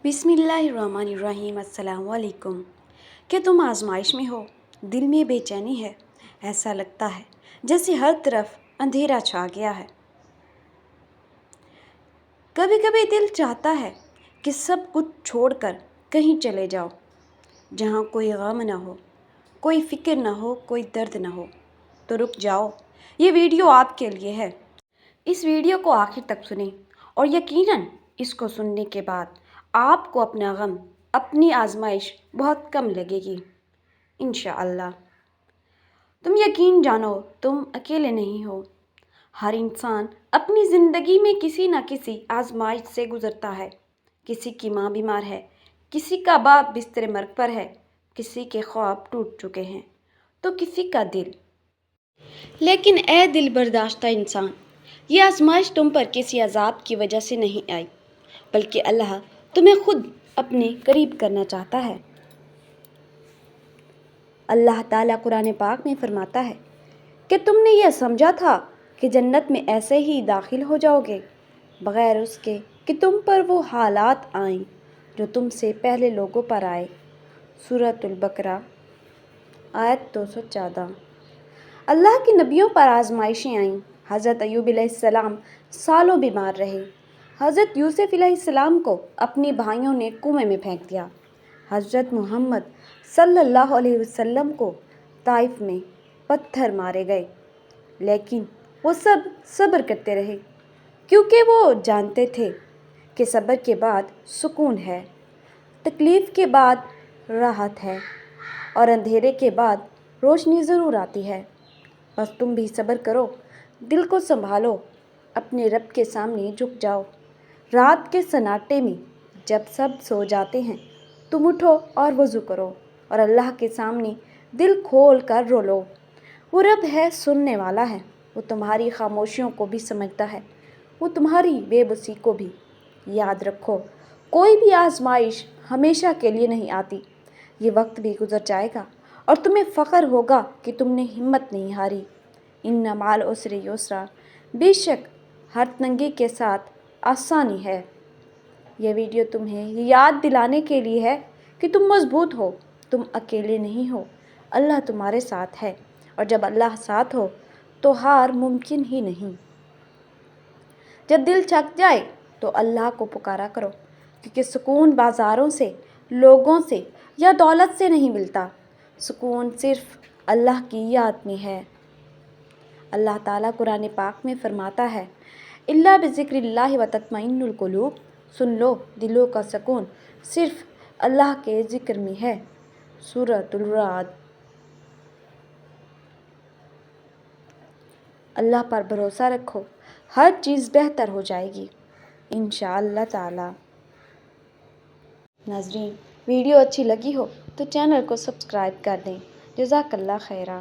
بسم اللہ الرحمن الرحیم۔ السلام علیکم۔ کہ تم آزمائش میں ہو، دل میں بے چینی ہے، ایسا لگتا ہے جیسے ہر طرف اندھیرا چھا گیا ہے۔ کبھی کبھی دل چاہتا ہے کہ سب کچھ چھوڑ کر کہیں چلے جاؤ، جہاں کوئی غم نہ ہو، کوئی فکر نہ ہو، کوئی درد نہ ہو۔ تو رک جاؤ، یہ ویڈیو آپ کے لیے ہے۔ اس ویڈیو کو آخر تک سنیں اور یقیناً اس کو سننے کے بعد آپ کو اپنا غم، اپنی آزمائش بہت کم لگے گی انشاءاللہ۔ تم یقین جانو، تم اکیلے نہیں ہو۔ ہر انسان اپنی زندگی میں کسی نہ کسی آزمائش سے گزرتا ہے۔ کسی کی ماں بیمار ہے، کسی کا باپ بستر مرگ پر ہے، کسی کے خواب ٹوٹ چکے ہیں تو کسی کا دل۔ لیکن اے دل برداشتہ انسان، یہ آزمائش تم پر کسی عذاب کی وجہ سے نہیں آئی، بلکہ اللہ تمہیں خود اپنے قریب کرنا چاہتا ہے۔ اللہ تعالیٰ قرآن پاک میں فرماتا ہے کہ تم نے یہ سمجھا تھا کہ جنت میں ایسے ہی داخل ہو جاؤ گے، بغیر اس کے کہ تم پر وہ حالات آئیں جو تم سے پہلے لوگوں پر آئے۔ سورۃ البقرہ آیت 214۔ اللہ کے نبیوں پر آزمائشیں آئیں۔ حضرت ایوب علیہ السلام سالوں بیمار رہے۔ حضرت یوسف علیہ السلام کو اپنے بھائیوں نے کنویں میں پھینک دیا۔ حضرت محمد صلی اللہ علیہ وسلم کو طائف میں پتھر مارے گئے، لیکن وہ سب صبر کرتے رہے، کیونکہ وہ جانتے تھے کہ صبر کے بعد سکون ہے، تکلیف کے بعد راحت ہے، اور اندھیرے کے بعد روشنی ضرور آتی ہے۔ بس تم بھی صبر کرو، دل کو سنبھالو، اپنے رب کے سامنے جھک جاؤ۔ رات کے سناٹے میں جب سب سو جاتے ہیں، تم اٹھو اور وضو کرو اور اللہ کے سامنے دل کھول کر رو لو۔ وہ رب ہے، سننے والا ہے، وہ تمہاری خاموشیوں کو بھی سمجھتا ہے، وہ تمہاری بے بسی کو بھی۔ یاد رکھو، کوئی بھی آزمائش ہمیشہ کے لیے نہیں آتی، یہ وقت بھی گزر جائے گا اور تمہیں فخر ہوگا کہ تم نے ہمت نہیں ہاری۔ ان مع العسر یسرا، بے شک ہر تنگی کے ساتھ آسانی ہے۔ یہ ویڈیو تمہیں یاد دلانے کے لیے ہے کہ تم مضبوط ہو، تم اکیلے نہیں ہو، اللہ تمہارے ساتھ ہے، اور جب اللہ ساتھ ہو تو ہار ممکن ہی نہیں۔ جب دل تھک جائے تو اللہ کو پکارا کرو، کیونکہ سکون بازاروں سے، لوگوں سے یا دولت سے نہیں ملتا، سکون صرف اللہ کی یاد میں ہے۔ اللہ تعالیٰ قرآن پاک میں فرماتا ہے، الا بذکر اللہ وتطمئن القلوب، سن لو، دلوں کا سکون صرف اللہ کے ذکر میں ہے۔ سورۃ الرعد۔ اللہ پر بھروسہ رکھو، ہر چیز بہتر ہو جائے گی انشاءاللہ تعالی۔ ناظرین، ویڈیو اچھی لگی ہو تو چینل کو سبسکرائب کر دیں۔ جزاک اللہ خیرہ۔